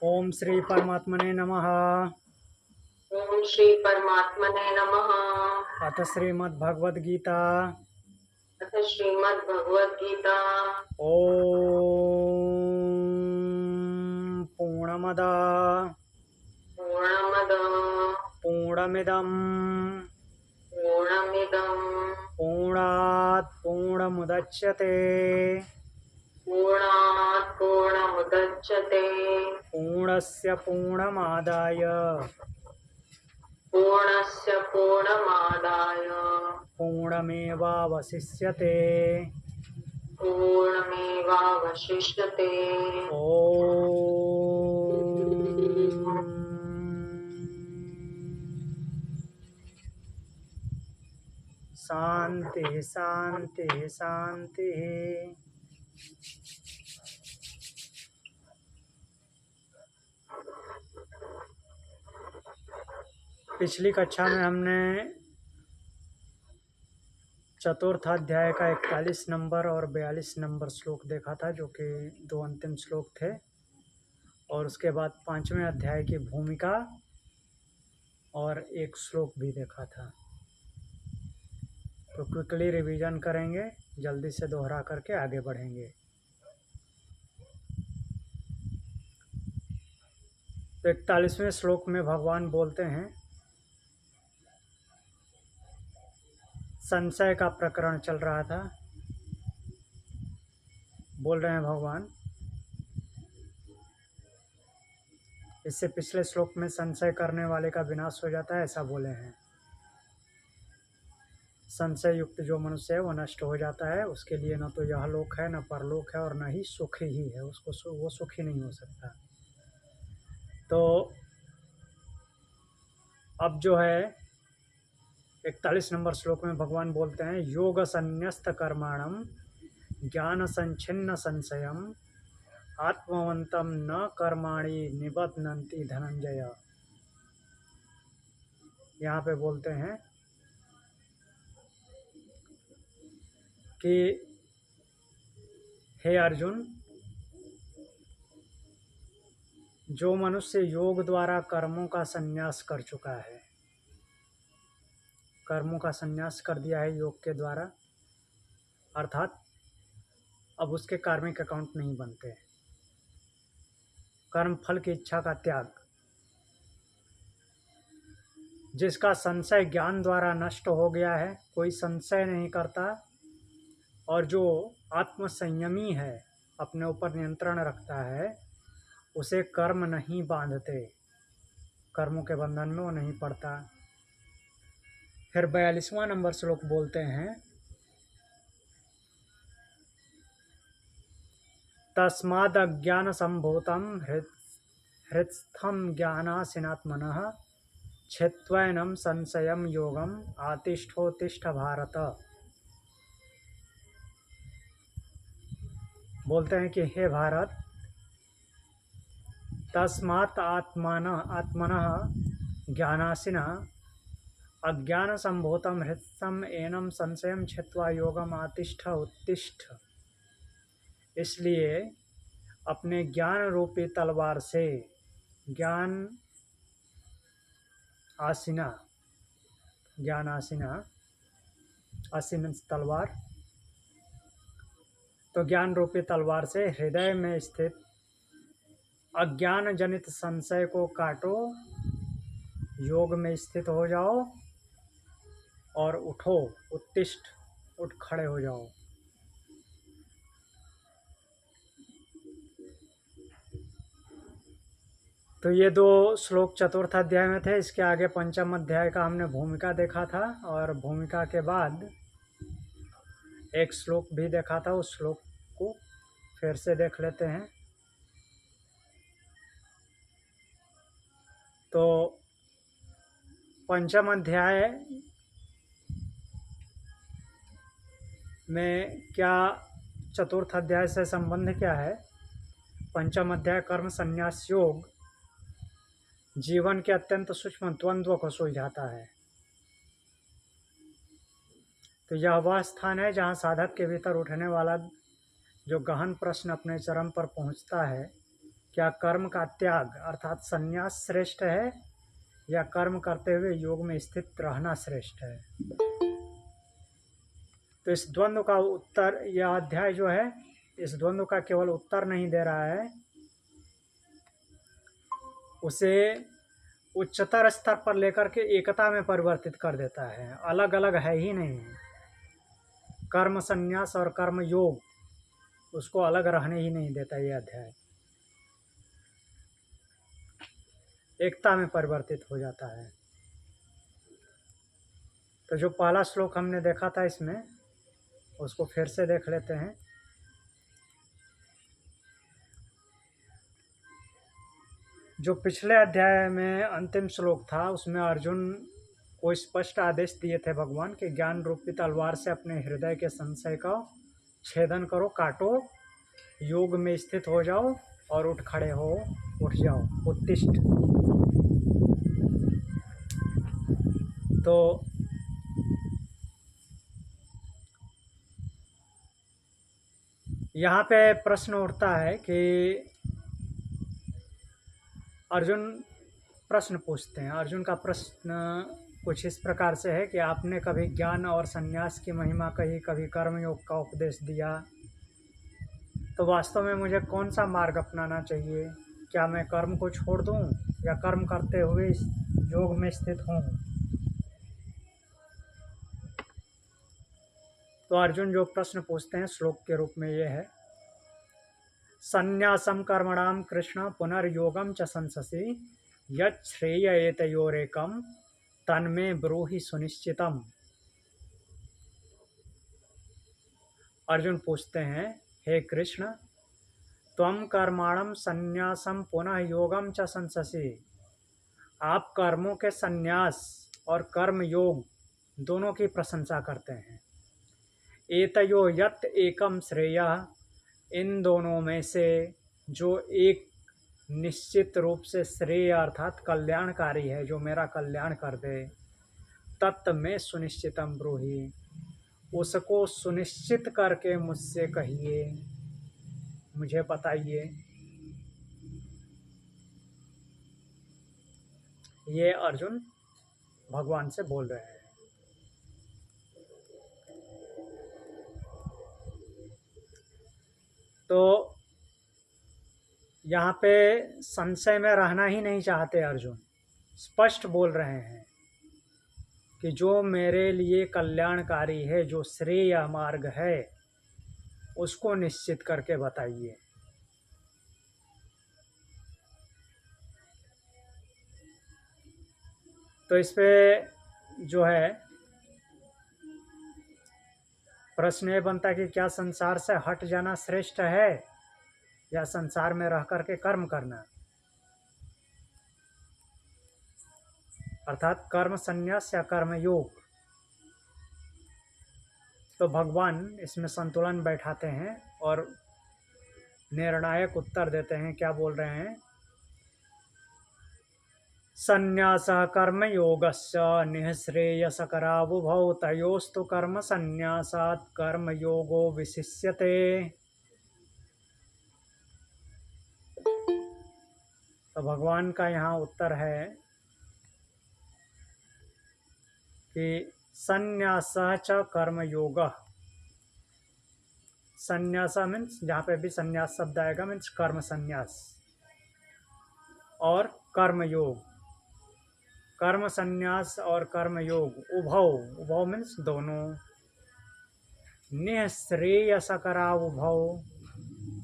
ओम श्री परमात्मने नमः। ओम श्री परमात्मने नमः। अथ श्रीमद्भगवद गीता। अथ श्रीमद् भगवद गीता। ओम पूर्णमद पूर्णमद पूर्णमिदं पूर्णमिदं पूर्णात् पूर्णमुदच्यते पूर्णात् पूर्णमुदच्यते पूर्णस्य पूर्णमादाय पूर्णस्य पूर्णमादाय पूर्णमेवावशिष्यते। पूर्णमेवावशिष्यते। शांति शांति शांति। पिछली कक्षा में हमने चतुर्थ अध्याय का 41 नंबर और 42 नंबर श्लोक देखा था, जो कि दो अंतिम श्लोक थे, और उसके बाद पांचवें अध्याय की भूमिका और एक श्लोक भी देखा था। तो क्विकली रिवीजन करेंगे, जल्दी से दोहरा करके आगे बढ़ेंगे। तो 41वें श्लोक में भगवान बोलते हैं, संशय का प्रकरण चल रहा था। बोल रहे हैं भगवान, इससे पिछले श्लोक में संशय करने वाले का विनाश हो जाता है, ऐसा बोले हैं। संशय युक्त जो मनुष्य है वो नष्ट हो जाता है, उसके लिए न तो यह लोक है, न परलोक है, और न ही सुख ही है, उसको वो सुखी नहीं हो सकता। तो अब जो है 41 नंबर श्लोक में भगवान बोलते हैं, योग संन्यस्त कर्माणम ज्ञान संचिन्न संशयम आत्मवंतम न कर्माणि निबध्नन्ति धनंजय। यहाँ पे बोलते हैं कि हे अर्जुन, जो मनुष्य योग द्वारा कर्मों का संन्यास कर चुका है, कर्मों का संन्यास कर दिया है योग के द्वारा, अर्थात अब उसके कार्मिक अकाउंट नहीं बनते, कर्म फल की इच्छा का त्याग, जिसका संशय ज्ञान द्वारा नष्ट हो गया है, कोई संशय नहीं करता, और जो आत्म संयमी है, अपने ऊपर नियंत्रण रखता है, उसे कर्म नहीं बांधते, कर्मों के बंधन में वो नहीं पड़ता। फिर 42वां नंबर श्लोक बोलते हैं, तस्माद् अज्ञान संभूतम हृत्स्थम ज्ञानासिनात्मनः छित्त्वैनं संशयं योगम आतिष्ठोत्तिष्ठ भारत। बोलते हैं कि हे भारत, तस्मात् आत्मनः ज्ञानासिना अज्ञान संभूतम हृत्स्थम एनं संशयं छित्त्वा योगम आतिष्ठ उत्तिष्ठ। इसलिए अपने ज्ञान रूपी तलवार से, ज्ञान आसिना, ज्ञान आसिना, आसिन तलवार, तो ज्ञान रूपी तलवार से हृदय में स्थित अज्ञान जनित संशय को काटो, योग में स्थित हो जाओ और उठो, उत्तिष्ठ, उठ खड़े हो जाओ। तो ये दो श्लोक चतुर्थ अध्याय में थे। इसके आगे पंचम अध्याय का हमने भूमिका देखा था, और भूमिका के बाद एक श्लोक भी देखा था। उस श्लोक को फिर से देख लेते हैं। तो पंचम अध्याय में क्या, चतुर्थ अध्याय से संबंध क्या है? पंचम अध्याय कर्म संन्यास योग जीवन के अत्यंत सूक्ष्म द्वंद्व को सुलझाता है। तो यह वह स्थान है जहाँ साधक के भीतर उठने वाला जो गहन प्रश्न अपने चरम पर पहुँचता है क्या कर्म का त्याग अर्थात संन्यास श्रेष्ठ है या कर्म करते हुए योग में स्थित रहना श्रेष्ठ है? तो इस द्वंद्व का उत्तर, यह अध्याय जो है इस द्वंद्व का केवल उत्तर नहीं दे रहा है, उसे उच्चतर स्तर पर लेकर के एकता में परिवर्तित कर देता है। अलग अलग है ही नहीं, कर्म संन्यास और कर्म योग उसको अलग रहने ही नहीं देता ये अध्याय, एकता में परिवर्तित हो जाता है। तो जो पहला श्लोक हमने देखा था इसमें, उसको फिर से देख लेते हैं। जो पिछले अध्याय में अंतिम श्लोक था उसमें अर्जुन को स्पष्ट आदेश दिए थे भगवान कि ज्ञान रूपी तलवार से अपने हृदय के संशय का छेदन करो, काटो, योग में स्थित हो जाओ और उठ खड़े हो, उठ जाओ, उत्तिष्ठ। तो यहाँ पे प्रश्न उठता है कि अर्जुन प्रश्न पूछते हैं। अर्जुन का प्रश्न कुछ इस प्रकार से है कि आपने कभी ज्ञान और संन्यास की महिमा कही, कभी कर्मयोग का उपदेश दिया, तो वास्तव में मुझे कौन सा मार्ग अपनाना चाहिए? क्या मैं कर्म को छोड़ दूं या कर्म करते हुए इस योग में स्थित हूं? तो अर्जुन जो प्रश्न पूछते हैं श्लोक के रूप में ये है, संन्यासम कर्मणाम कृष्ण पुनर्योगम च संससि यच्छ्रेय एतयोरेकम तन्मे ब्रूहि सुनिश्चितम। अर्जुन पूछते हैं, हे कृष्ण, त्वं कर्माणम संन्यासम पुनः योगम च संससि, आप कर्मों के संन्यास और कर्म योग दोनों की प्रशंसा करते हैं। एतयो यत् एकम श्रेयः, इन दोनों में से जो एक निश्चित रूप से श्रेय अर्थात कल्याणकारी है, जो मेरा कल्याण कर दे, तत् में सुनिश्चितम ब्रूहि, उसको सुनिश्चित करके मुझसे कहिए, मुझे बताइए। ये अर्जुन भगवान से बोल रहे हैं। तो यहाँ पे संशय में रहना ही नहीं चाहते अर्जुन, स्पष्ट बोल रहे हैं कि जो मेरे लिए कल्याणकारी है, जो श्रेय मार्ग है, उसको निश्चित करके बताइए। तो इस पे जो है प्रश्न ये बनता है कि क्या संसार से हट जाना श्रेष्ठ है या संसार में रह करके कर्म करना, अर्थात कर्म संन्यास या कर्म योग। तो भगवान इसमें संतुलन बैठाते हैं और निर्णायक उत्तर देते हैं। क्या बोल रहे हैं? संन्यासः कर्मयोगस्य निःश्रेयसकरावुभौ तयोस्तु कर्म संन्यासात् कर्मयोगो विशिष्यते। तो भगवान का यहाँ उत्तर है कि संन्यासः च कर्मयोगः, संन्यास मीन्स जहाँ पे भी संन्यास शब्द आएगा मीन्स कर्म संन्यास, और कर्मयोग, कर्म संन्यास और कर्म योग, उभौ, उभौ मीन्स दोनों, निःश्रेयसकरा उभौ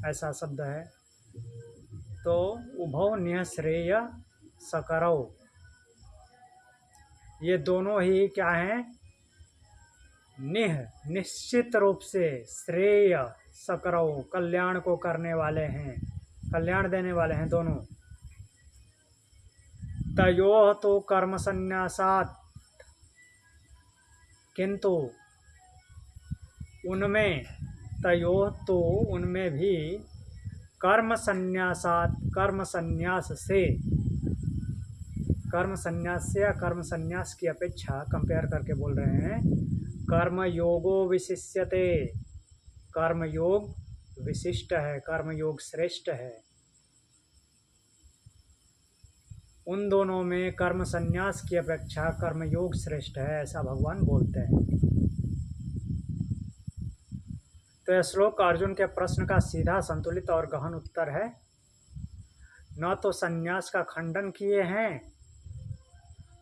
ऐसा शब्द है। तो उभौ निःश्रेय सकरौ, ये दोनों ही क्या हैं? निश्चित रूप से श्रेय सकरौ, कल्याण को करने वाले हैं, कल्याण देने वाले हैं दोनों। तयोः तो कर्म संन्यासात्, किंतु उनमें, तयोः तो उनमें भी, कर्म संन्यासात्, कर्म संन्यास से, कर्म संन्यास से या कर्म संन्यास की अपेक्षा कंपेयर करके बोल रहे हैं, कर्म योगो विशिष्यते, कर्म योग विशिष्ट है, कर्म योग श्रेष्ठ है। उन दोनों में कर्म संन्यास की अपेक्षा कर्मयोग श्रेष्ठ है, ऐसा भगवान बोलते हैं। तो यह श्लोक अर्जुन के प्रश्न का सीधा, संतुलित और गहन उत्तर है। न तो संन्यास का खंडन किए हैं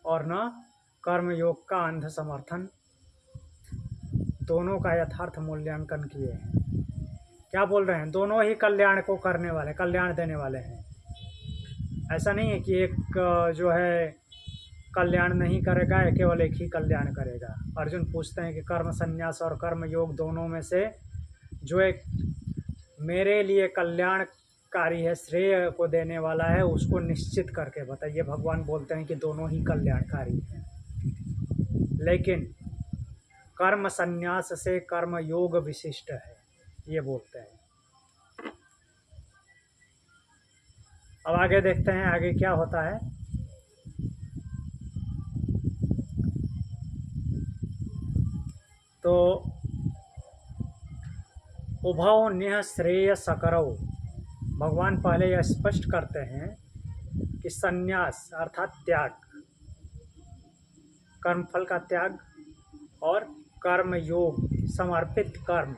और न कर्मयोग का अंध समर्थन, दोनों का यथार्थ मूल्यांकन किए हैं। क्या बोल रहे हैं? दोनों ही कल्याण को करने वाले, कल्याण देने वाले हैं। ऐसा नहीं है कि एक जो है कल्याण नहीं करेगा, केवल एक ही कल्याण करेगा। अर्जुन पूछते हैं कि कर्म संन्यास और कर्म योग दोनों में से जो एक मेरे लिए कल्याणकारी है, श्रेय को देने वाला है, उसको निश्चित करके बताइए। भगवान बोलते हैं कि दोनों ही कल्याणकारी हैं, लेकिन कर्म संन्यास से कर्म योग विशिष्ट है, ये बोलते हैं। अब आगे देखते हैं आगे क्या होता है। तो उभौ निह श्रेय सकरौ, भगवान पहले यह स्पष्ट करते हैं कि संन्यास अर्थात त्याग, कर्मफल का त्याग, और कर्म योग समर्पित कर्म,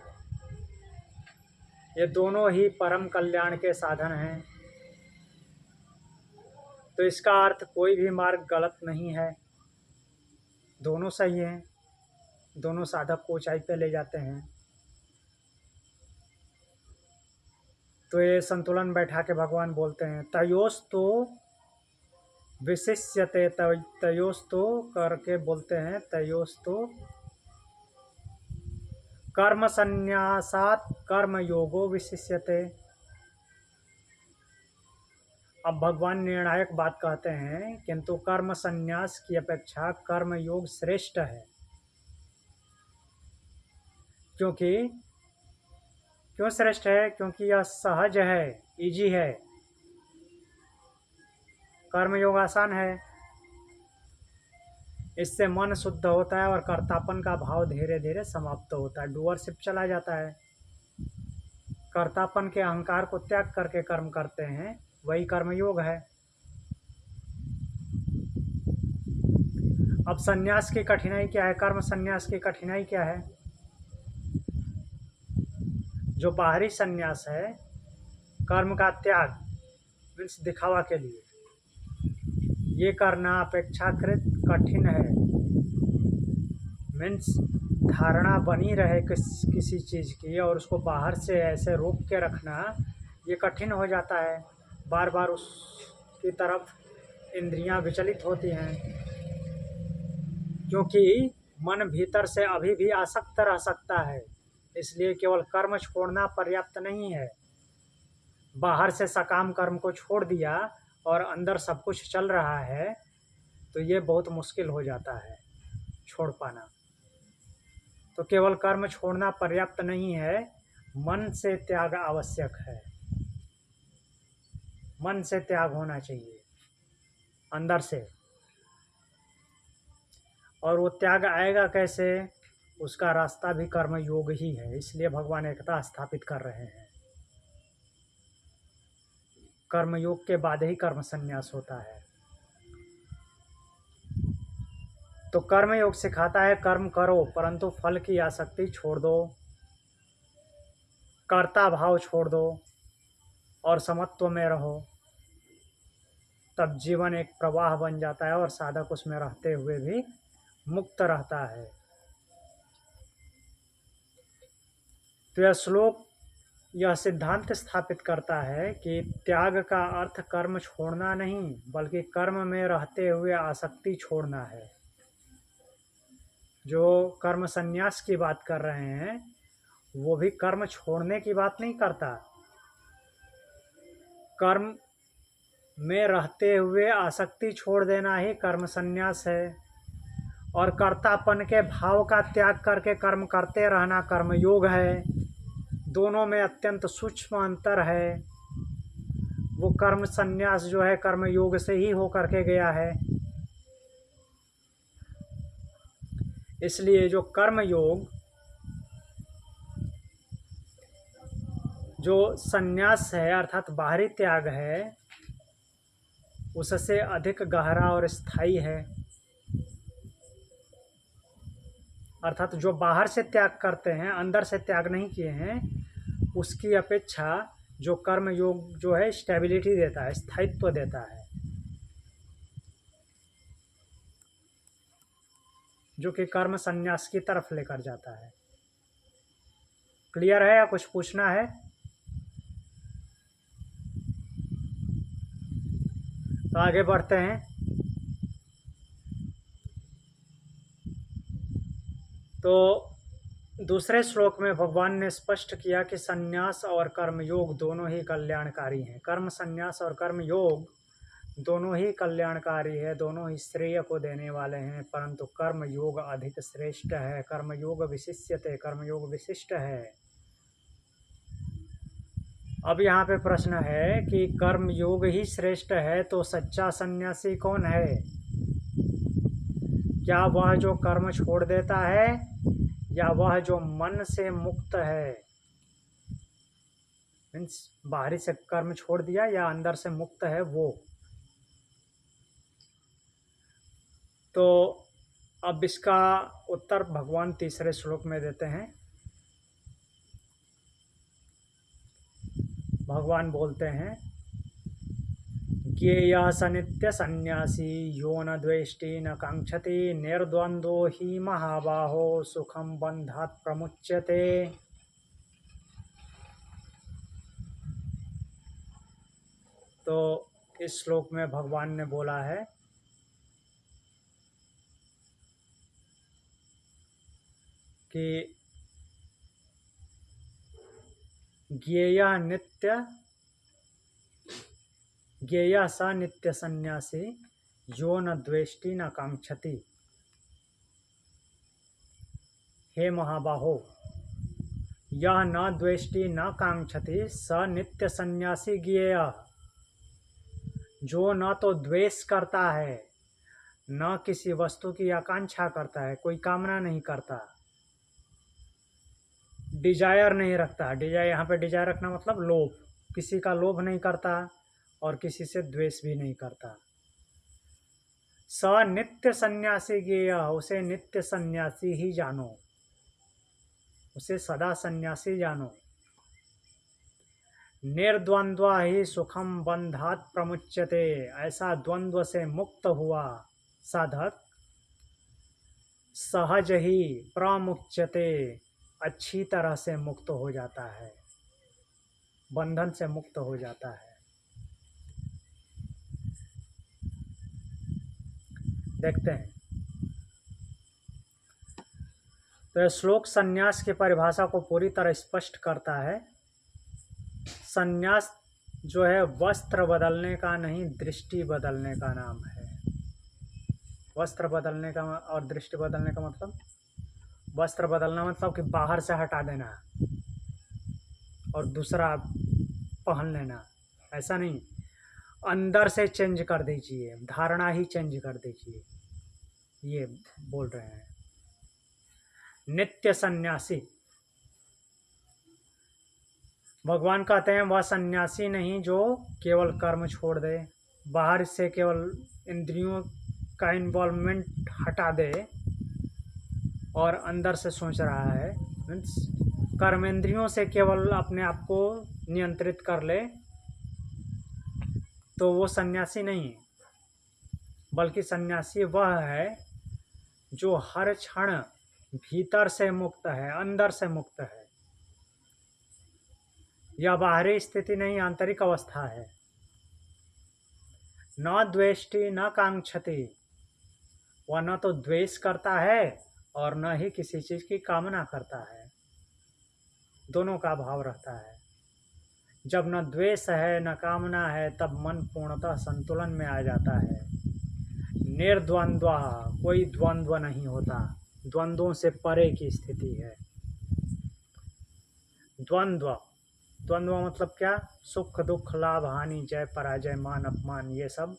ये दोनों ही परम कल्याण के साधन हैं। तो इसका अर्थ कोई भी मार्ग गलत नहीं है, दोनों सही हैं, दोनों साधक को ऊंचाई पे ले जाते हैं। तो ये संतुलन बैठा के भगवान बोलते हैं तयोस्तु विशिष्यते, तयोस्तु करके बोलते हैं तयोस्तु कर्म संन्यासात कर्म योगो विशिष्यते। अब भगवान निर्णायक बात कहते हैं, किंतु कर्म संन्यास की अपेक्षा कर्म योग श्रेष्ठ है। क्यों श्रेष्ठ है? क्योंकि यह सहज है, इजी है। कर्मयोग आसान है, इससे मन शुद्ध होता है और कर्तापन का भाव धीरे धीरे समाप्त होता है, डूअरशिप चला जाता है। कर्तापन के अहंकार को त्याग करके कर्म करते हैं, वही कर्मयोग है। अब संन्यास की कठिनाई क्या है? कर्म संन्यास की कठिनाई क्या है? जो बाहरी संन्यास है, कर्म का त्याग मीन्स दिखावा के लिए, ये करना अपेक्षाकृत कठिन है। मीन्स धारणा बनी रहे किसी चीज़ की और उसको बाहर से ऐसे रोक के रखना, ये कठिन हो जाता है। बार बार उसकी तरफ इंद्रियां विचलित होती हैं, क्योंकि मन भीतर से अभी भी आसक्त रह सकता है। इसलिए केवल कर्म छोड़ना पर्याप्त नहीं है। बाहर से सकाम कर्म को छोड़ दिया और अंदर सब कुछ चल रहा है, तो ये बहुत मुश्किल हो जाता है छोड़ पाना। तो केवल कर्म छोड़ना पर्याप्त नहीं है, मन से त्याग आवश्यक है। मन से त्याग होना चाहिए अंदर से। और वो त्याग आएगा कैसे? उसका रास्ता भी कर्म योग ही है। इसलिए भगवान एकता स्थापित कर रहे हैं। कर्म योग के बाद ही कर्म संन्यास होता है। तो कर्म योग सिखाता है कर्म करो, परंतु फल की आसक्ति छोड़ दो, कर्ता भाव छोड़ दो और समत्व में रहो। तब जीवन एक प्रवाह बन जाता है और साधक उसमें रहते हुए भी मुक्त रहता है। तो यह श्लोक यह सिद्धांत स्थापित करता है कि त्याग का अर्थ कर्म छोड़ना नहीं, बल्कि कर्म में रहते हुए आसक्ति छोड़ना है। जो कर्म संन्यास की बात कर रहे हैं, वो भी कर्म छोड़ने की बात नहीं करता। कर्म में रहते हुए आसक्ति छोड़ देना ही कर्म संन्यास है, और कर्तापन के भाव का त्याग करके कर्म करते रहना कर्म योग है। दोनों में अत्यंत सूक्ष्म अंतर है। वो कर्म संन्यास जो है कर्म योग से ही हो करके गया है। इसलिए जो कर्म योग, जो संन्यास है अर्थात बाहरी त्याग है, उससे अधिक गहरा और स्थायी है। अर्थात जो बाहर से त्याग करते हैं, अंदर से त्याग नहीं किए हैं, उसकी अपेक्षा जो कर्म योग जो है स्टेबिलिटी देता है, स्थायित्व देता है, जो कि कर्म संन्यास की तरफ लेकर जाता है। क्लियर है या कुछ पूछना है? तो आगे बढ़ते हैं। तो दूसरे श्लोक में भगवान ने स्पष्ट किया कि संन्यास और कर्मयोग दोनों ही कल्याणकारी हैं। कर्म संन्यास और कर्म योग दोनों ही कल्याणकारी है, दोनों ही श्रेय को देने वाले हैं, परंतु कर्म योग अधिक श्रेष्ठ है। कर्मयोग विशिष्यते, कर्मयोग विशिष्ट है। अब यहाँ पे प्रश्न है कि कर्म योग ही श्रेष्ठ है तो सच्चा सन्यासी कौन है? क्या वह जो कर्म छोड़ देता है या वह जो मन से मुक्त है? मीन्स बाहरी से कर्म छोड़ दिया या अंदर से मुक्त है वो। तो अब इसका उत्तर भगवान तीसरे श्लोक में देते हैं। भगवान बोलते हैं, ज्ञेयः स नित्य सन्यासी यो न द्वेष्टि न कांक्षति निर्द्वंद्वो हि महाबाहो सुखम बंधात् प्रमुच्यते। तो इस श्लोक में भगवान ने बोला है कि ज्ञेयः स नित्य सन्यासी यो न द्वेष्टि न कांक्षति। हे महाबाहो, यह न द्वेष्टि न कांक्षति स नित्य सन्यासी ज्ञेयः, जो न तो द्वेष करता है न किसी वस्तु की आकांक्षा करता है, कोई कामना नहीं करता, डिजायर नहीं रखता। डिजायर यहाँ पे डिजायर रखना मतलब लोभ, किसी का लोभ नहीं करता और किसी से द्वेष भी नहीं करता। स नित्य सन्यासी ज्ञेय, उसे नित्य सन्यासी ही जानो, उसे सदा सन्यासी जानो। निर्द्वंद्व ही सुखम बंधात् प्रमुच्यते, ऐसा द्वंद्व से मुक्त हुआ साधक सहज ही प्रमुच्यते, अच्छी तरह से मुक्त हो जाता है, बंधन से मुक्त हो जाता है। देखते हैं। तो यह श्लोक संन्यास की परिभाषा को पूरी तरह स्पष्ट करता है। संन्यास जो है वस्त्र बदलने का नहीं, दृष्टि बदलने का नाम है। वस्त्र बदलने का और दृष्टि बदलने का मतलब, वस्त्र बदलना मतलब कि बाहर से हटा देना और दूसरा पहन लेना, ऐसा नहीं। अंदर से चेंज कर दीजिए, धारणा ही चेंज कर दीजिए, ये बोल रहे हैं। नित्य सन्यासी, भगवान कहते हैं वह सन्यासी नहीं जो केवल कर्म छोड़ दे, बाहर से केवल इंद्रियों का इन्वॉल्वमेंट हटा दे और अंदर से सोच रहा है, मीन्स कर्मेंद्रियों से केवल अपने आप को नियंत्रित कर ले, तो वो सन्यासी नहीं है। बल्कि सन्यासी वह है जो हर क्षण भीतर से मुक्त है, अंदर से मुक्त है। यह बाहरी स्थिति नहीं, आंतरिक अवस्था है। न द्वेष्टि न कांक्षति, वह न तो द्वेष करता है और न ही किसी चीज की कामना करता है, दोनों का भाव रहता है। जब न द्वेष है न कामना है, तब मन पूर्णतः संतुलन में आ जाता है। निर्द्वंद्व, कोई द्वंद्व नहीं होता, द्वंद्वों से परे की स्थिति है। द्वंद्व, द्वंद्व मतलब क्या? सुख दुख, लाभ हानि, जय पराजय, मान अपमान, ये सब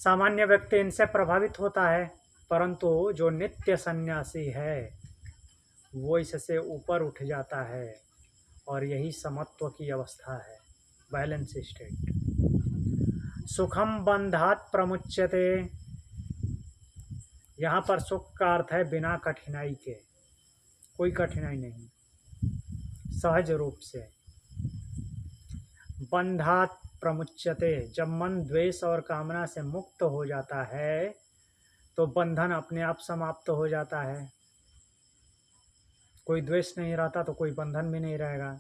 सामान्य व्यक्ति इनसे प्रभावित होता है, परंतु जो नित्य सन्यासी है वो इससे ऊपर उठ जाता है और यही समत्व की अवस्था है, बैलेंस स्टेट। सुखम बंधात प्रमुच्यते। यहाँ पर सुख का अर्थ है बिना कठिनाई के, कोई कठिनाई नहीं, सहज रूप से। बंधात प्रमुच्यते, जब मन द्वेष और कामना से मुक्त हो जाता है तो बंधन अपने आप समाप्त हो जाता है। कोई द्वेष नहीं रहता तो कोई बंधन भी नहीं रहेगा,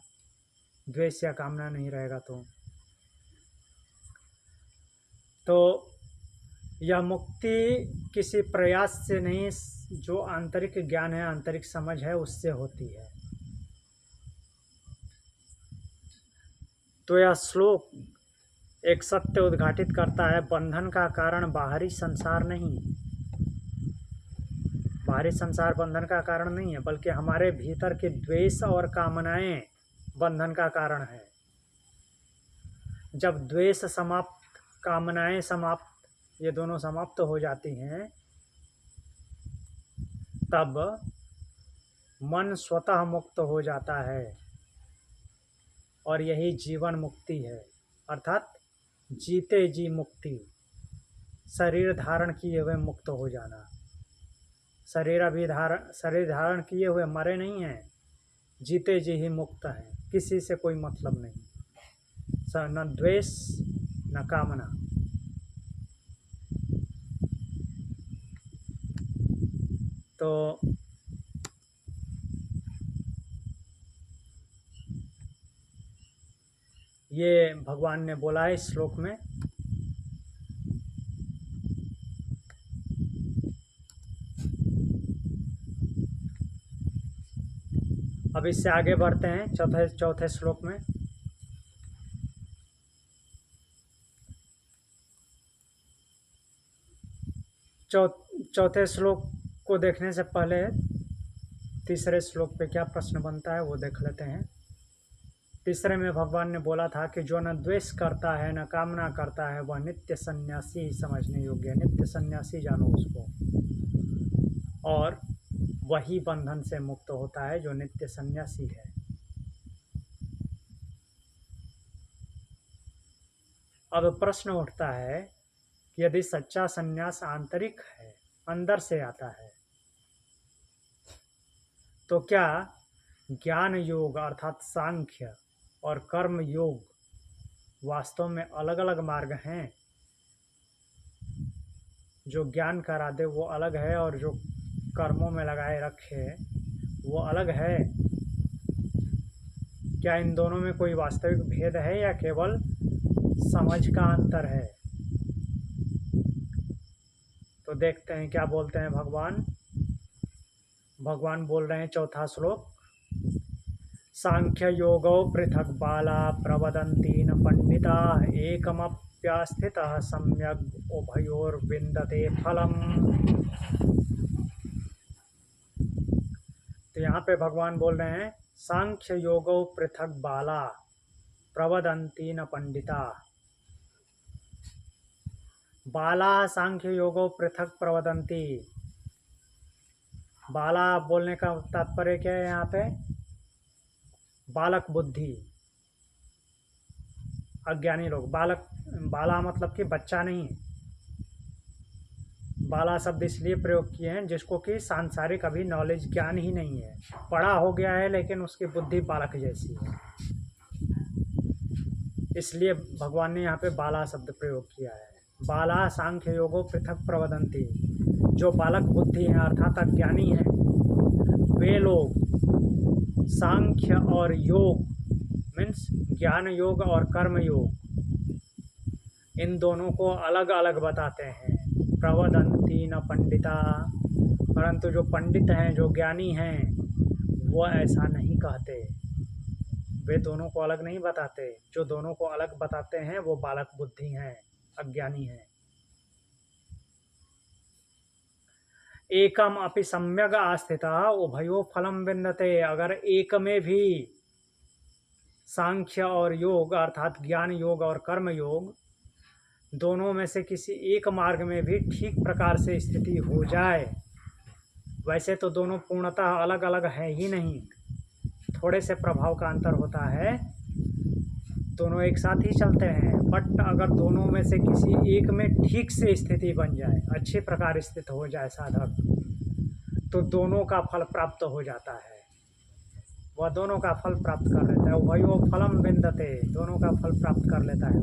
द्वेष या कामना नहीं रहेगा तो यह मुक्ति किसी प्रयास से नहीं, जो आंतरिक ज्ञान है, आंतरिक समझ है, उससे होती है। तो यह श्लोक एक सत्य उद्घाटित करता है, बंधन का कारण बाहरी संसार नहीं, बाहरी संसार बंधन का कारण नहीं है, बल्कि हमारे भीतर के द्वेष और कामनाएं बंधन का कारण है। जब द्वेष समाप्त, कामनाएं समाप्त, ये दोनों समाप्त हो जाती हैं, तब मन स्वतः मुक्त हो जाता है, और यही जीवन मुक्ति है, अर्थात जीते जी मुक्ति, शरीर धारण किए हुए मुक्त हो जाना। शरीर धारण किए हुए मरे नहीं हैं, जीते जी ही मुक्त हैं, किसी से कोई मतलब नहीं, न द्वेष न कामना। तो ये भगवान ने बोला है इस श्लोक में। अब इससे आगे बढ़ते हैं चौथे श्लोक में। चौथे श्लोक को देखने से पहले तीसरे श्लोक पे क्या प्रश्न बनता है वो देख लेते हैं। तीसरे में भगवान ने बोला था कि जो न द्वेष करता है न कामना करता है वह नित्य सन्यासी ही समझने योग्य है। नित्य सन्यासी जानो उसको, और वही बंधन से मुक्त होता है जो नित्य सन्यासी है। अब प्रश्न उठता है कि यदि सच्चा सन्यास आंतरिक है, अंदर से आता है, तो क्या ज्ञान योग अर्थात सांख्य और कर्म योग वास्तव में अलग अलग मार्ग हैं? जो ज्ञान करा दे वो अलग है, और जो कर्मों में लगाए रखे वो अलग है। क्या इन दोनों में कोई वास्तविक भेद है या केवल समझ का अंतर है? तो देखते हैं क्या बोलते हैं भगवान। भगवान बोल रहे हैं, चौथा श्लोक, सांख्य योगो पृथक बाला प्रवदन्ति न पंडिता एकमप्यास्थितः सम्यग् उभयोर्विन्दते फलम्। तो यहाँ पे भगवान बोल रहे हैं, सांख्य योगो पृथक बाला प्रवदन्ति न पंडिता। बाला सांख्य योगो पृथक प्रवदन्ति। बाला बोलने का तात्पर्य क्या है यहाँ पे? बालक बुद्धि, अज्ञानी लोग। बाला मतलब कि बच्चा नहीं। बाला शब्द इसलिए प्रयोग किए हैं जिसको कि सांसारिक अभी नॉलेज, ज्ञान ही नहीं है, बड़ा हो गया है लेकिन उसकी बुद्धि बालक जैसी है, इसलिए भगवान ने यहाँ पे बाला शब्द प्रयोग किया है। बाला सांख्य योगो पृथक प्रवदन्ति, जो बालक बुद्धि हैं अर्थात अज्ञानी हैं, वे लोग सांख्य और योग मीन्स ज्ञान योग और कर्म योग, इन दोनों को अलग अलग बताते हैं। प्रवदन्ति न पंडिता, परंतु जो पंडित हैं, जो ज्ञानी हैं, वो ऐसा नहीं कहते, वे दोनों को अलग नहीं बताते। जो दोनों को अलग बताते हैं वो बालक बुद्धि हैं, अज्ञानी हैं। एकम अपि सम्यग आस्थिता उभयो फलम विन्दते। अगर एक में भी सांख्य और योग अर्थात ज्ञान योग और कर्म योग, दोनों में से किसी एक मार्ग में भी ठीक प्रकार से स्थिति हो जाए, वैसे तो दोनों पूर्णतः अलग अलग हैं ही नहीं, थोड़े से प्रभाव का अंतर होता है, दोनों एक साथ ही चलते हैं, बट अगर दोनों में से किसी एक में ठीक से स्थिति बन जाए, अच्छी प्रकार स्थित हो जाए साधक, तो दोनों का फल प्राप्त हो जाता है, वह दोनों का फल प्राप्त कर लेता है। उभयो फलम विंदते, दोनों का फल प्राप्त कर लेता है।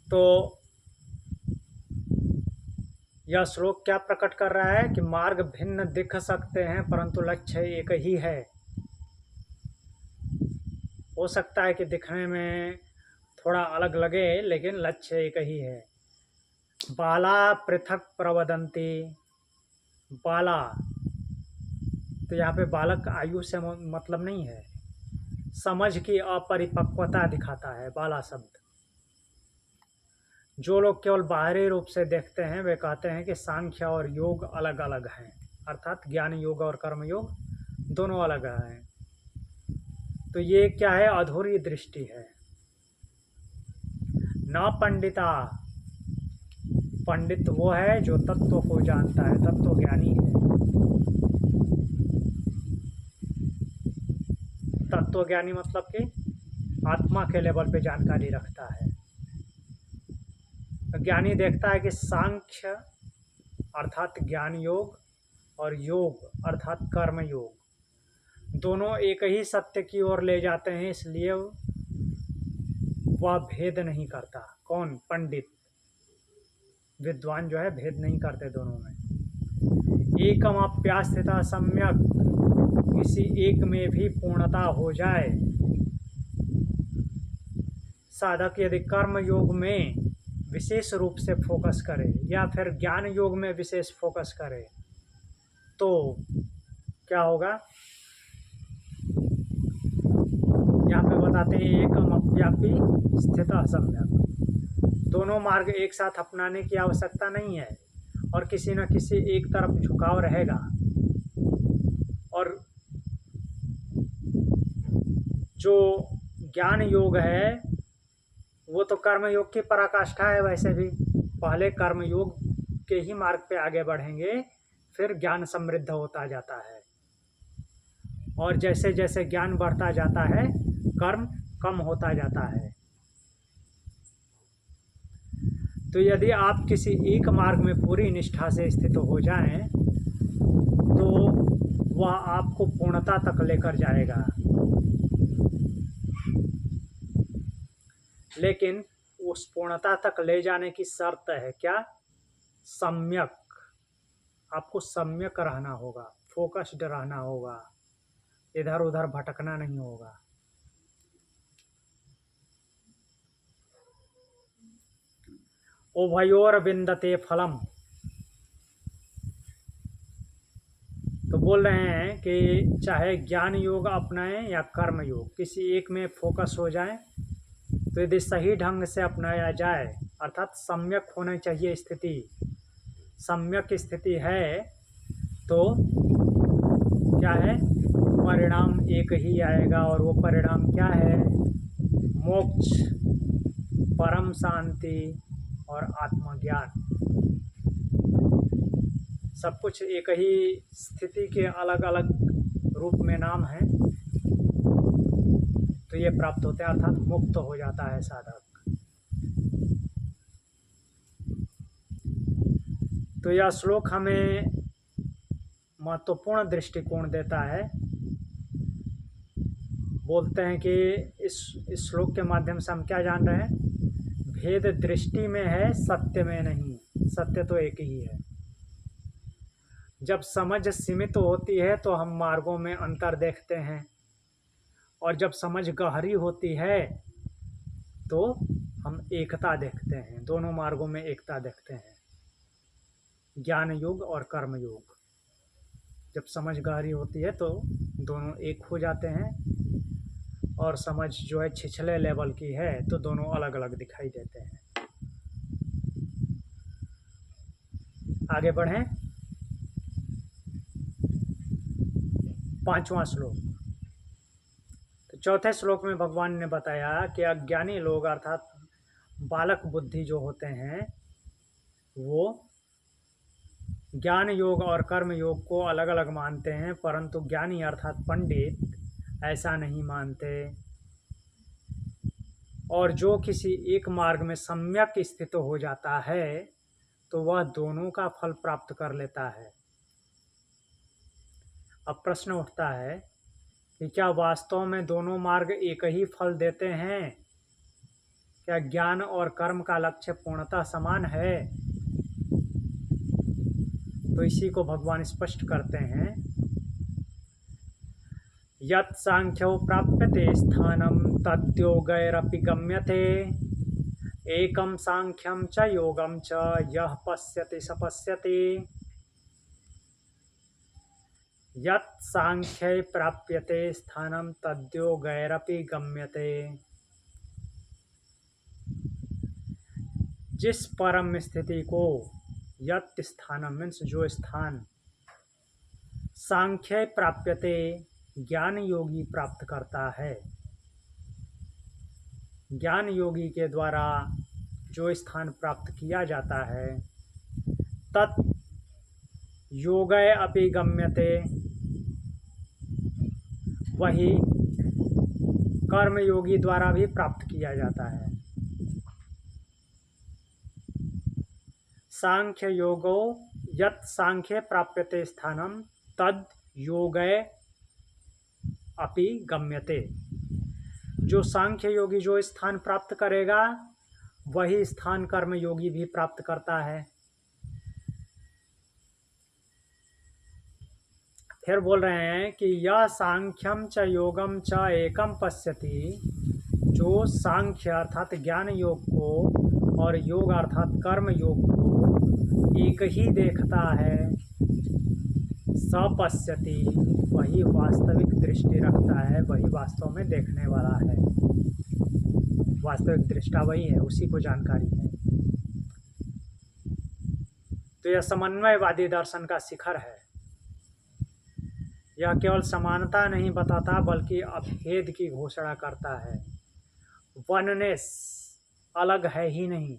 तो यह श्लोक क्या प्रकट कर रहा है कि मार्ग भिन्न दिख सकते हैं परंतु लक्ष्य एक ही है। हो सकता है कि दिखने में थोड़ा अलग लगे लेकिन लक्ष्य एक ही है। बाला पृथक प्रवदंती, बाला तो यहाँ पे बालक आयु से मतलब नहीं है, समझ की अपरिपक्वता दिखाता है बाला शब्द। जो लोग केवल बाहरी रूप से देखते हैं वे कहते हैं कि सांख्य और योग अलग अलग हैं, अर्थात ज्ञान योग और कर्म योग दोनों अलग हैं। तो ये क्या है? अधूरी दृष्टि है। न पंडिता, पंडित वो है जो तत्व को जानता है, तत्व ज्ञानी है। तत्व ज्ञानी मतलब कि आत्मा के लेवल पे जानकारी रखता है। ज्ञानी देखता है कि सांख्य अर्थात ज्ञान योग और योग अर्थात कर्म योग दोनों एक ही सत्य की ओर ले जाते हैं, इसलिए वह भेद नहीं करता। कौन? पंडित, विद्वान जो है भेद नहीं करते दोनों में। एकम अप्यास्थिता सम्यक, किसी एक में भी पूर्णता हो जाए। साधक यदि कर्म योग में विशेष रूप से फोकस करे या फिर ज्ञान योग में विशेष फोकस करे तो क्या होगा? यहाँ पे बताते हैं एकम अव्यापी स्थितः सम्यक। दोनों मार्ग एक साथ अपनाने की आवश्यकता नहीं है और किसी न किसी एक तरफ झुकाव रहेगा। और जो ज्ञान योग है वो तो कर्म योग की पराकाष्ठा है। वैसे भी पहले कर्म योग के ही मार्ग पे आगे बढ़ेंगे, फिर ज्ञान समृद्ध होता जाता है और जैसे जैसे ज्ञान बढ़ता जाता है कर्म कम होता जाता है। तो यदि आप किसी एक मार्ग में पूरी निष्ठा से स्थित हो जाएं तो वह आपको पूर्णता तक लेकर जाएगा। लेकिन उस पूर्णता तक ले जाने की शर्त है क्या? सम्यक। आपको सम्यक रहना होगा, फोकस्ड रहना होगा, इधर उधर भटकना नहीं होगा। उभयोर विंदते फलम, तो बोल रहे हैं कि चाहे ज्ञान योग अपनाएं या कर्म योग, किसी एक में फोकस हो जाए तो यदि सही ढंग से अपनाया जाए अर्थात सम्यक होना चाहिए स्थिति, सम्यक स्थिति है तो क्या है? परिणाम एक ही आएगा और वो परिणाम क्या है? मोक्ष, परम शांति और आत्मज्ञान। सब कुछ एक ही स्थिति के अलग अलग रूप में नाम है, तो ये प्राप्त होते हैं अर्थात मुक्त हो जाता है साधक। तो यह श्लोक हमें महत्वपूर्ण दृष्टिकोण देता है। बोलते हैं कि इस श्लोक के माध्यम से हम क्या जान रहे हैं? भेद दृष्टि में है, सत्य में नहीं। सत्य तो एक ही है। जब समझ सीमित होती है तो हम मार्गों में अंतर देखते हैं और जब समझ गहरी होती है तो हम एकता देखते हैं, दोनों मार्गों में एकता देखते हैं, ज्ञान योग और कर्म योग। जब समझ गहरी होती है तो दोनों एक हो जाते हैं और समझ जो है छिछले लेवल की है तो दोनों अलग अलग दिखाई देते हैं। आगे बढ़ें। 5वां श्लोक। तो चौथे श्लोक में भगवान ने बताया कि अज्ञानी लोग अर्थात बालक बुद्धि जो होते हैं वो ज्ञान योग और कर्म योग को अलग अलग मानते हैं, परंतु ज्ञानी अर्थात पंडित ऐसा नहीं मानते। और जो किसी एक मार्ग में सम्यक स्थित हो जाता है तो वह दोनों का फल प्राप्त कर लेता है। अब प्रश्न उठता है कि क्या वास्तव में दोनों मार्ग एक ही फल देते हैं? क्या ज्ञान और कर्म का लक्ष्य पूर्णतः समान है? तो इसी को भगवान स्पष्ट करते हैं, यत् सांख्यो प्राप्यते स्थानं तद्योगैरपि गम्यते, एकं सांख्यं च योगं च यः पश्यति स पश्यति। यत् सांख्ये प्राप्यते स्थानं तद्योगैरपि गम्यते। जिस परम स्थिति को, यत् स्थानम मीन्स जो स्थान, सांख्य प्राप्यते ज्ञान योगी प्राप्त करता है, ज्ञान योगी के द्वारा जो स्थान प्राप्त किया जाता है, तत् योगय अपि गम्यते, वही कर्म योगी द्वारा भी प्राप्त किया जाता है। सांख्य योगो यत् सांख्ये प्राप्यते स्थानम तद योगय अपि गम्यते। जो सांख्य योगी जो स्थान प्राप्त करेगा वही स्थान कर्म योगी भी प्राप्त करता है। फिर बोल रहे हैं कि यह सांख्यम च योगम च एकम पश्यति, जो सांख्य अर्थात ज्ञान योग को और योग अर्थात कर्म योग को एक ही देखता है, सपश्यति, वही वास्तविक दृष्टि रखता है, वही वास्तव में देखने वाला है। वास्तविक दृष्टा वही है, उसी को जानकारी है। तो यह समन्वयवादी दर्शन का शिखर है। यह केवल समानता नहीं बताता बल्कि अभेद की घोषणा करता है। वननेस, अलग है ही नहीं।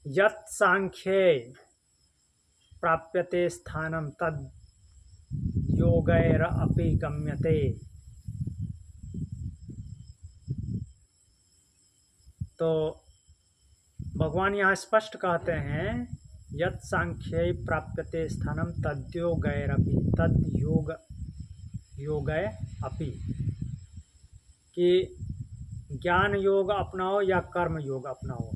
यत् सांख्ये प्राप्यते स्थानम तद योगैर अपि गम्यते। तो भगवान यहाँ स्पष्ट कहते हैं, यत् सांख्ये प्राप्यते स्थानम तद्योगैरपि, तद योगय अपि, कि ज्ञान योग अपनाओ या कर्म योग अपनाओ,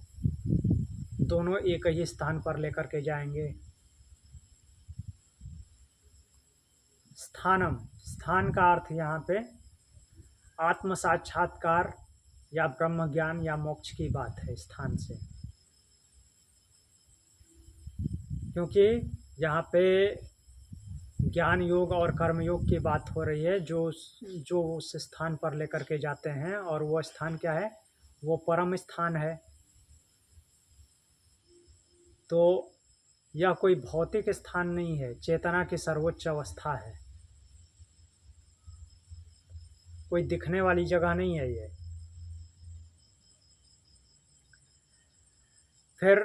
दोनों एक ही स्थान पर लेकर के जाएंगे। स्थानम, स्थान का अर्थ यहाँ पे आत्म साक्षात्कार या ब्रह्म ज्ञान या मोक्ष की बात है स्थान से, क्योंकि यहाँ पे ज्ञान योग और कर्म योग की बात हो रही है, जो उस स्थान पर लेकर के जाते हैं। और वो स्थान क्या है? वो परम स्थान है। तो यह कोई भौतिक स्थान नहीं है, चेतना की सर्वोच्च अवस्था है, कोई दिखने वाली जगह नहीं है ये। फिर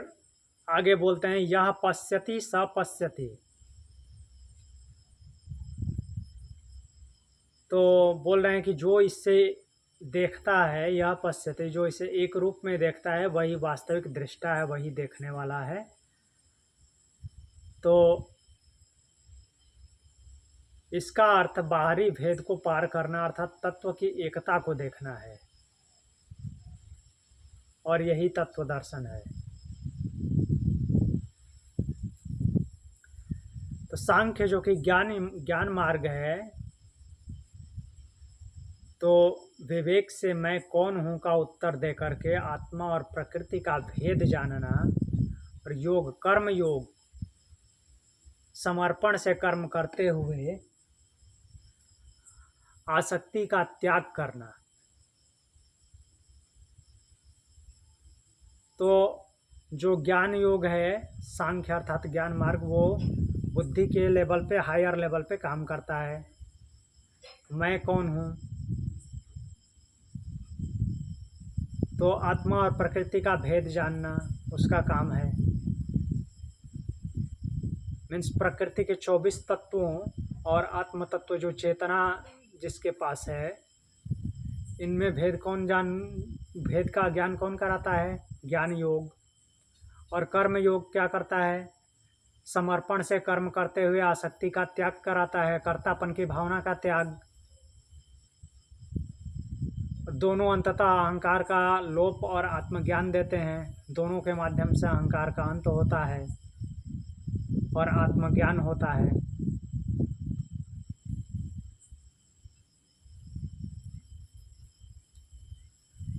आगे बोलते हैं, यह पश्यति स पश्यति। तो बोल रहे हैं कि जो इससे देखता है, यह पश्यति, जो इसे एक रूप में देखता है वही वास्तविक दृष्टा है, वही देखने वाला है। तो इसका अर्थ बाहरी भेद को पार करना अर्थात तत्व की एकता को देखना है, और यही तत्व दर्शन है। तो सांख्य जो कि ज्ञान मार्ग है, तो विवेक से मैं कौन हूँ का उत्तर दे करके आत्मा और प्रकृति का भेद जानना, और योग कर्म योग समर्पण से कर्म करते हुए आसक्ति का त्याग करना। तो जो ज्ञान योग है, सांख्य अर्थात ज्ञान मार्ग, वो बुद्धि के लेवल पे, हायर लेवल पे काम करता है। मैं कौन हूँ? तो आत्मा और प्रकृति का भेद जानना, उसका काम है। मीन्स प्रकृति के 24 तत्वों और आत्म तत्व जो चेतना जिसके पास है, इनमें भेद का ज्ञान कौन कराता है? ज्ञान योग। और कर्म योग क्या करता है? समर्पण से कर्म करते हुए आसक्ति का त्याग कराता है, कर्तापन की भावना का त्याग। दोनों अंततः अहंकार का लोप और आत्मज्ञान देते हैं। दोनों के माध्यम से अहंकार का अंत होता है और आत्मज्ञान होता है।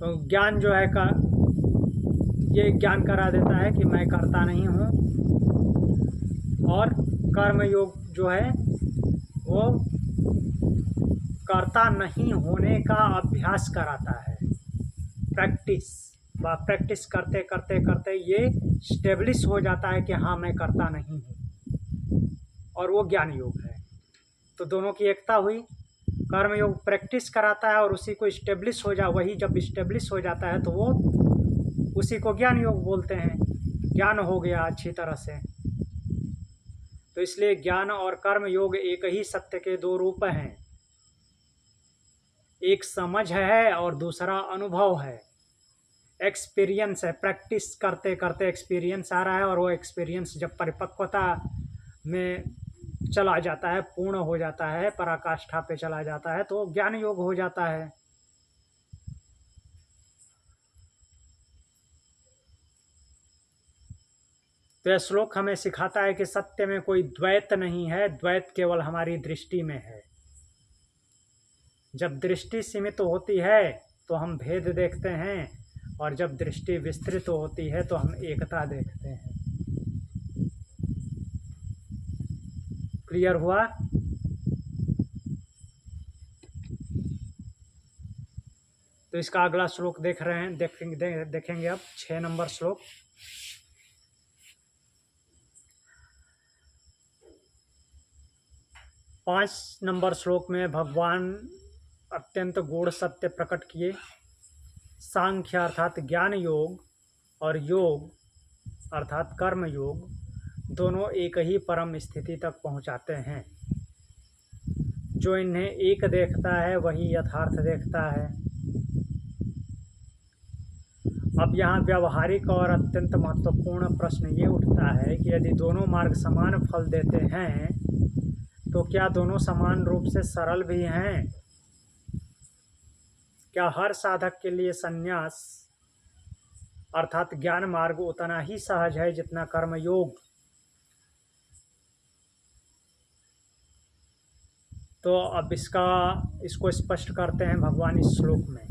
तो ज्ञान जो है ये ज्ञान करा देता है कि मैं करता नहीं हूँ। और कर्म योग जो है वो कर्ता नहीं होने का अभ्यास कराता है। प्रैक्टिस करते करते करते ये स्टेब्लिश हो जाता है कि हाँ मैं करता नहीं हूँ, और वो ज्ञान योग है। तो दोनों की एकता हुई। कर्म योग प्रैक्टिस कराता है और उसी को स्टेब्लिश हो वही जब स्टेब्लिश हो जाता है तो वो उसी को ज्ञान योग बोलते हैं। ज्ञान हो गया अच्छी तरह से। तो इसलिए ज्ञान और कर्म योग एक ही सत्य के दो रूप हैं। एक समझ है और दूसरा अनुभव है, एक्सपीरियंस है। प्रैक्टिस करते करते एक्सपीरियंस आ रहा है और वो एक्सपीरियंस जब परिपक्वता में चला जाता है, पूर्ण हो जाता है, पराकाष्ठा पे चला जाता है, तो ज्ञान योग हो जाता है। तो यह श्लोक हमें सिखाता है कि सत्य में कोई द्वैत नहीं है, द्वैत केवल हमारी दृष्टि में है। जब दृष्टि सीमित होती है तो हम भेद देखते हैं, और जब दृष्टि विस्तृत होती है तो हम एकता देखते हैं। क्लियर हुआ? तो इसका अगला श्लोक देखेंगे अब 6 नंबर श्लोक। 5 नंबर श्लोक में भगवान अत्यंत गूढ़ सत्य प्रकट किए। सांख्य अर्थात ज्ञान योग और योग अर्थात कर्म योग दोनों एक ही परम स्थिति तक पहुंचाते हैं। जो इन्हें एक देखता है वही यथार्थ देखता है। अब यहाँ व्यावहारिक और अत्यंत महत्वपूर्ण प्रश्न ये उठता है कि यदि दोनों मार्ग समान फल देते हैं तो क्या दोनों समान रूप से सरल भी हैं? क्या हर साधक के लिए संन्यास अर्थात ज्ञान मार्ग उतना ही सहज है जितना कर्म योग? तो अब इसको स्पष्ट करते हैं भगवान इस श्लोक में।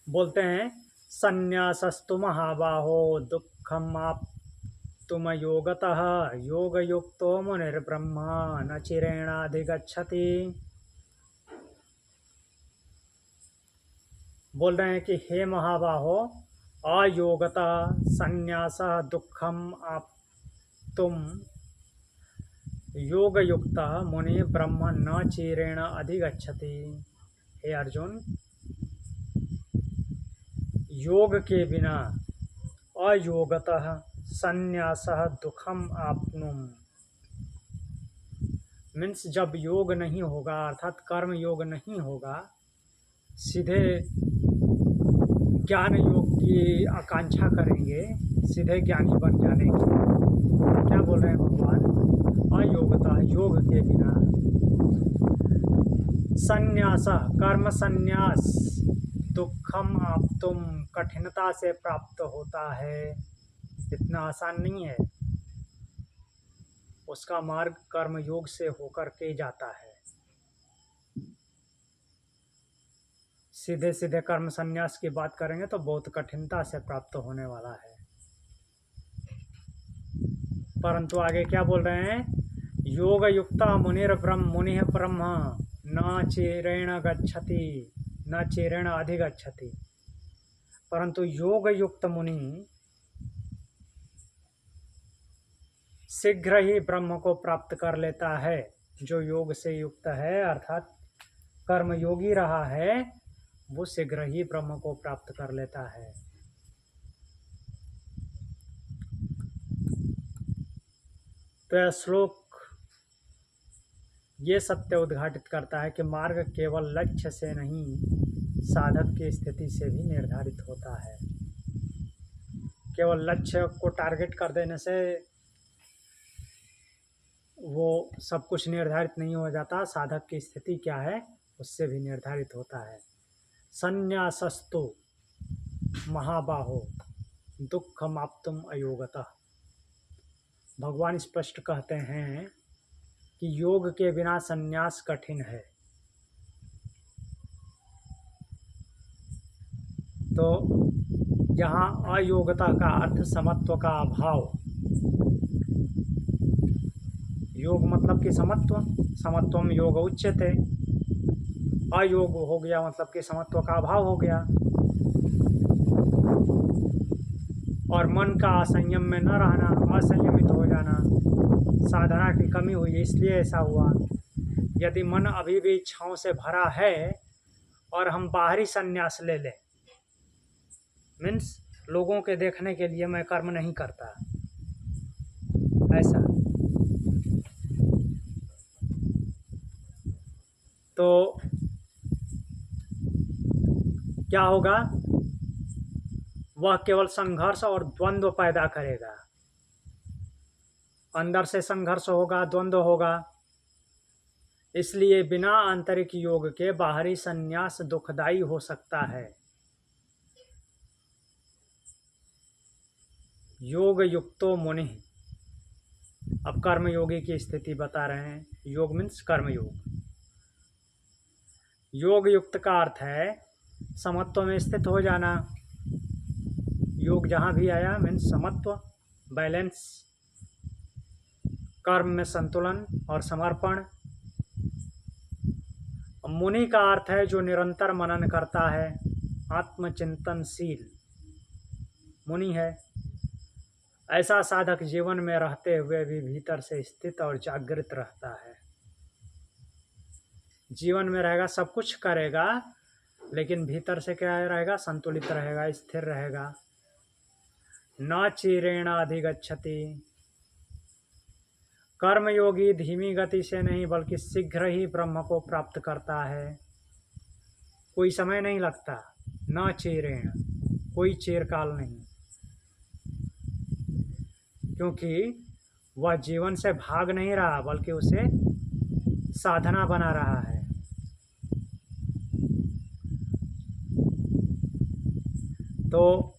बोलते हैं, संन्यासस्तु महाबाहो दुःखम आप्तुम योगतः योगयुक्तो मुनिर्ब्रह्मा न चिरेणाधिगच्छति। बोल रहे हैं कि हे महाबाहो, अयोगता संन्यास दुःखम आप्तुम योगयुक्त मुनि ब्रह्म न चिरेण अधिगच्छति। हे अर्जुन, योग के बिना अयोगतः संन्यासः दुखम आपनुम, मीन्स जब योग नहीं होगा अर्थात कर्म योग नहीं होगा, सीधे ज्ञान योग की आकांक्षा करेंगे, सीधे ज्ञानी बन जाने की। क्या बोल रहे हैं भगवान? अयोगता योग के बिना, संन्यास कर्म संन्यास दुखम आप्तुम कठिनता से प्राप्त होता है, इतना आसान नहीं है। उसका मार्ग कर्म योग से होकर के जाता है। सीधे सीधे कर्म संन्यास की बात करेंगे तो बहुत कठिनता से प्राप्त होने वाला है। परंतु आगे क्या बोल रहे हैं? योग युक्त मुनि ब्रह्म न चिरेण गच्छति न चिरेण अधिगच्छति। परंतु योग युक्त मुनि शीघ्र ही ब्रह्म को प्राप्त कर लेता है। जो योग से युक्त है अर्थात कर्म योगी रहा है वो शीघ्र ही ब्रह्म को प्राप्त कर लेता है। तो यह श्लोक ये सत्य उद्घाटित करता है कि मार्ग केवल लक्ष्य से नहीं, साधक की स्थिति से भी निर्धारित होता है। केवल लक्ष्य को टारगेट कर देने से वो सब कुछ निर्धारित नहीं हो जाता, साधक की स्थिति क्या है उससे भी निर्धारित होता है। संन्यासस्तु महाबाहो दुःखमाप्तुम अयोगतः। भगवान स्पष्ट कहते हैं कि योग के बिना संन्यास कठिन है। तो यहाँ अयोगता का अर्थ समत्व का अभाव। योग मतलब कि समत्व, समत्वम योग उच्यते। अयोग हो गया मतलब कि समत्व का अभाव हो गया। और मन का असंयम में न रहना, असंयमित हो जाना, साधना की कमी हुई इसलिए ऐसा हुआ। यदि मन अभी भी इच्छाओं से भरा है और हम बाहरी संन्यास ले लें, मीन्स लोगों के देखने के लिए मैं कर्म नहीं करता, ऐसा, तो क्या होगा? वह केवल संघर्ष और द्वंद्व पैदा करेगा। अंदर से संघर्ष होगा, द्वंद्व होगा। इसलिए बिना आंतरिक योग के बाहरी संन्यास दुखदायी हो सकता है। योग युक्तो मुनि, अब कर्मयोगी की स्थिति बता रहे हैं। योग मीन्स कर्मयोग। योग युक्त का अर्थ है समत्व में स्थित हो जाना। योग जहाँ भी आया मीन्स समत्व, बैलेंस, कर्म में संतुलन और समर्पण। मुनि का अर्थ है जो निरंतर मनन करता है, आत्मचिंतनशील मुनि है। ऐसा साधक जीवन में रहते हुए भी भीतर से स्थित और जागृत रहता है। जीवन में रहेगा, सब कुछ करेगा, लेकिन भीतर से क्या रहेगा? संतुलित रहेगा, स्थिर रहेगा। न चिरेण अधिगच्छति। कर्मयोगी धीमी गति से नहीं बल्कि शीघ्र ही ब्रह्म को प्राप्त करता है। कोई समय नहीं लगता। न चिरेण, कोई चिरकाल नहीं, क्योंकि वह जीवन से भाग नहीं रहा बल्कि उसे साधना बना रहा है। तो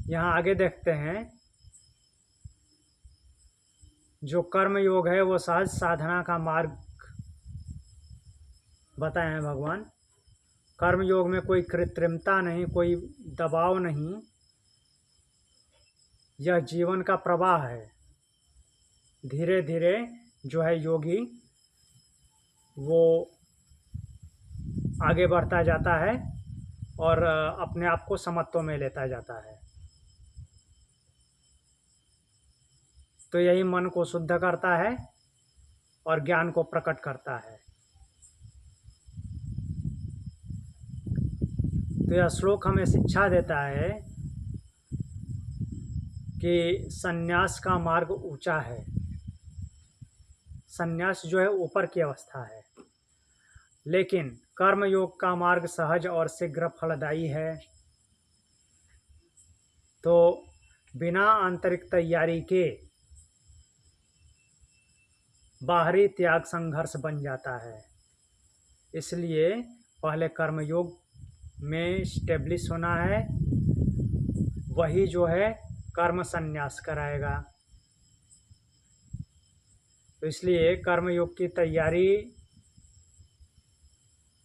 यहाँ आगे देखते हैं, जो कर्म योग है वो सहज साधना का मार्ग बताए हैं भगवान। कर्म योग में कोई कृत्रिमता नहीं, कोई दबाव नहीं, यह जीवन का प्रवाह है। धीरे धीरे जो है योगी वो आगे बढ़ता जाता है और अपने आप को समत्व में लेता जाता है। तो यही मन को शुद्ध करता है और ज्ञान को प्रकट करता है। तो यह श्लोक हमें शिक्षा देता है कि संन्यास का मार्ग ऊंचा है। संन्यास जो है ऊपर की अवस्था है, लेकिन कर्मयोग का मार्ग सहज और शीघ्र फलदायी है। तो बिना आंतरिक तैयारी के बाहरी त्याग संघर्ष बन जाता है। इसलिए पहले कर्मयोग में स्टेब्लिश होना है, वही जो है कर्म संन्यास कराएगा। तो इसलिए कर्मयोग की तैयारी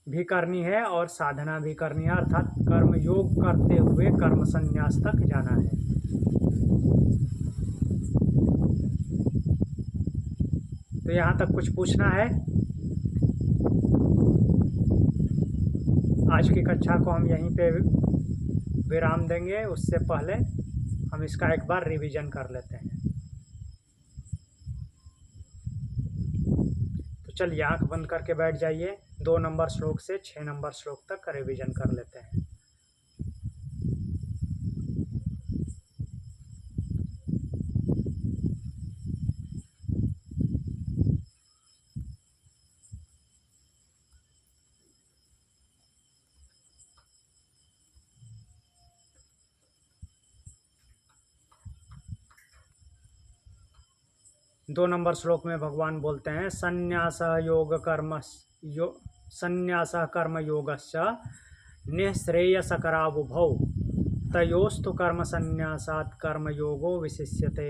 भी करनी है और साधना भी करनी है, अर्थात कर्मयोग करते हुए कर्म संन्यास तक जाना है। तो यहाँ तक कुछ पूछना है? आज की कक्षा को हम यहीं पे विराम देंगे। उससे पहले हम इसका एक बार रिवीजन कर लेते हैं। तो चलिए आंख बंद करके बैठ जाइए। 2 नंबर श्लोक से 6 नंबर श्लोक तक का रिवीजन कर लेते हैं। दो नंबर श्लोक में भगवान बोलते हैं संन्यास योग कर्म संन्यास कर्म योगस्य निःश्रेयसकरावुभौ तयोस्तु कर्म संन्यासात् कर्म योगो विशिष्यते।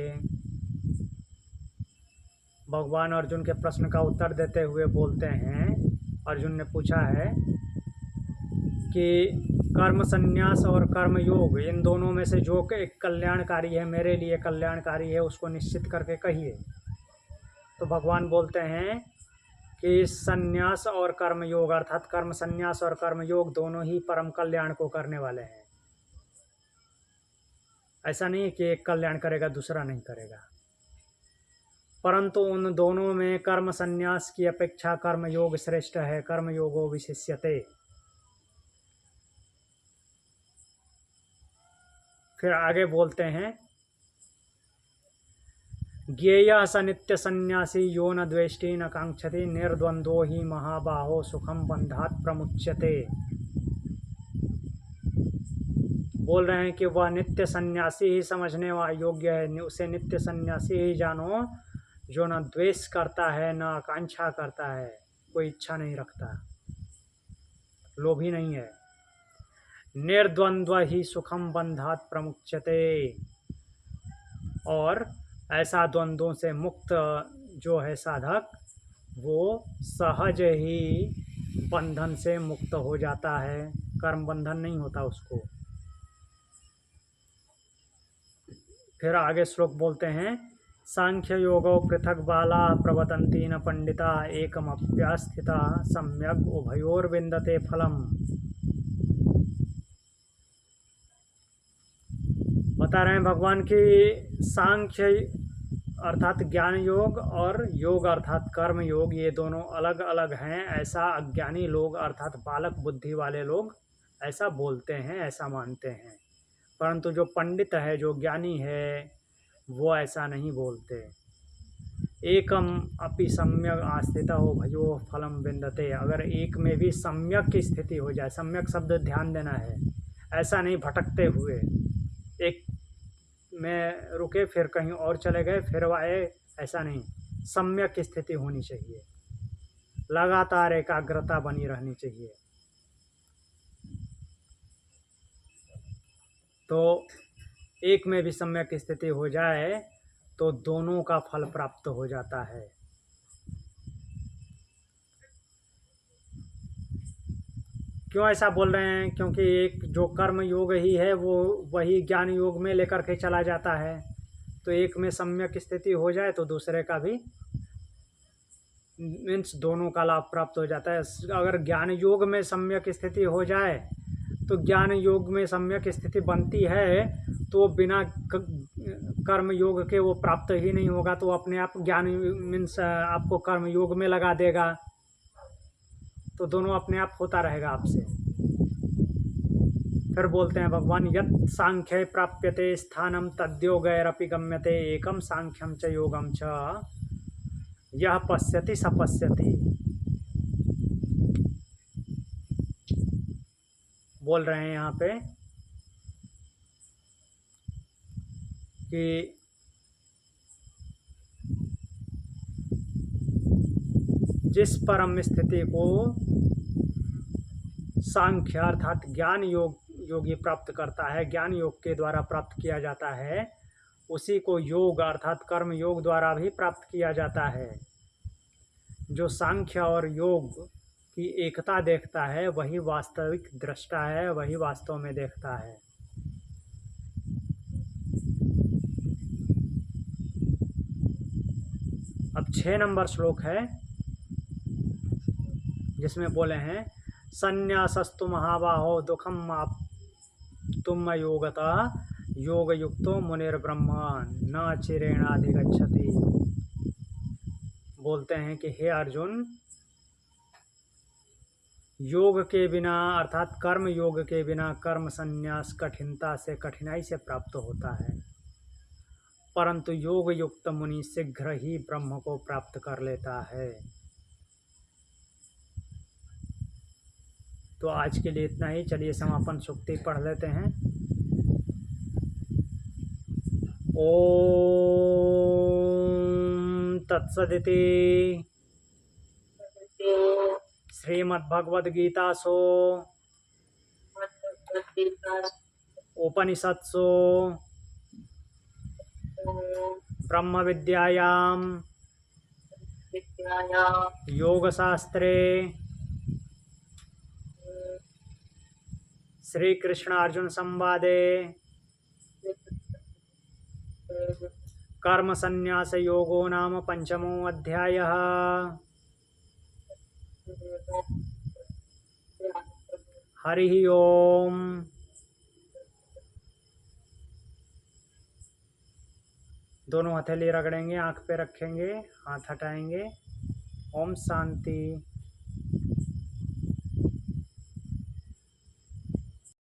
भगवान अर्जुन के प्रश्न का उत्तर देते हुए बोलते हैं, अर्जुन ने पूछा है कि कर्म संन्यास और कर्म योग इन दोनों में से जो एक कल्याणकारी है, मेरे लिए कल्याणकारी है, उसको निश्चित करके कहिए। तो भगवान बोलते हैं कि संन्यास और कर्म योग अर्थात कर्म संन्यास और कर्म योग दोनों ही परम कल्याण को करने वाले हैं। ऐसा नहीं है कि एक कल्याण करेगा दूसरा नहीं करेगा, परंतु उन दोनों में कर्म संन्यास की अपेक्षा कर्म योग श्रेष्ठ है। कर्म योगो विशिष्यते। फिर आगे बोलते हैं ज्ञेयः स नित्य सन्यासी यो न द्वेष्टि न कांक्षति निर्द्वंद्वो ही महाबाहो सुखम बंधात प्रमुच्यते। बोल रहे हैं कि वह नित्य सन्यासी ही समझने योग्य है, उसे नित्य सन्यासी ही जानो जो न द्वेष करता है न आकांक्षा करता है, कोई इच्छा नहीं रखता, लोभी नहीं है। निर्द्वंद्व ही सुखम बंधात प्रमुच्यते, और ऐसा द्वंद्वों से मुक्त जो है साधक, वो सहज ही बंधन से मुक्त हो जाता है, कर्म बंधन नहीं होता उसको। फिर आगे श्लोक बोलते हैं सांख्य योगो पृथक बाला प्रवतन्ति न पंडिता एकमप्यास्थिता सम्यक उभयोर्विन्दते फलम। बता रहे हैं भगवान की सांख्य अर्थात ज्ञान योग और योग अर्थात कर्म योग ये दोनों अलग अलग हैं, ऐसा अज्ञानी लोग अर्थात बालक बुद्धि वाले लोग ऐसा बोलते हैं, ऐसा मानते हैं। परंतु जो पंडित है, जो ज्ञानी है, वो ऐसा नहीं बोलते। एकम अपि सम्यक आस्थिता हो भयो फलम विन्दते। अगर एक में भी सम्यक की स्थिति हो जाए, सम्यक शब्द ध्यान देना है, ऐसा नहीं भटकते हुए एक में रुके फिर कहीं और चले गए फिर आए, ऐसा नहीं। सम्यक की स्थिति होनी चाहिए, लगातार एकाग्रता बनी रहनी चाहिए। तो एक में भी सम्यक स्थिति हो जाए तो दोनों का फल प्राप्त हो जाता है। क्यों ऐसा बोल रहे हैं? क्योंकि एक जो कर्म योग ही है वो वही ज्ञान योग में लेकर के चला जाता है। तो एक में सम्यक स्थिति हो जाए तो दूसरे का भी मीन्स दोनों का लाभ प्राप्त हो जाता है। अगर ज्ञान योग में सम्यक स्थिति हो जाए तो ज्ञान योग में सम्यक स्थिति बनती है तो बिना कर्म योग के वो प्राप्त ही नहीं होगा, तो अपने आप ज्ञान मीन्स आपको कर्म योग में लगा देगा, तो दोनों अपने आप होता रहेगा आपसे। फिर बोलते हैं भगवान यत् सांख्ये प्राप्यते स्थानम तद्योगैरपि गम्यते एकम सांख्यम च योगम च यह पश्यति स पश्यति। बोल रहे हैं यहाँ पे कि जिस परम स्थिति को सांख्य अर्थात ज्ञान योगी प्राप्त करता है, ज्ञान योग के द्वारा प्राप्त किया जाता है, उसी को योग अर्थात कर्म योग द्वारा भी प्राप्त किया जाता है। जो सांख्य और योग की एकता देखता है वही वास्तविक दृष्टा है, वही वास्तव में देखता है। अब 6 नंबर श्लोक है जिसमें बोले हैं संन्यासस्तु महाबाहो दुखम आप तुम योगता योग युक्तो मुनिर्ब्रह्म न चिरेणाधिगच्छति। बोलते हैं कि हे अर्जुन, योग के बिना अर्थात कर्म योग के बिना कर्म संन्यास कठिनता से कठिनाई से प्राप्त होता है, परंतु योग युक्त मुनि शीघ्र ही ब्रह्म को प्राप्त कर लेता है। तो आज के लिए इतना ही। चलिए समापन सूक्ति पढ़ लेते हैं। ओम तत्सदिति श्रीमद्भगवद्गीतासु उपनिषत्सु ब्रह्म विद्यायां योगशास्त्रे श्री कृष्ण अर्जुन संवादे कर्म संन्यास योगो नाम पंचमो अध्यायः। हरि ओम। दोनों हथेली रगड़ेंगे, आंख पे रखेंगे, हाथ हटाएंगे। ओम शांति।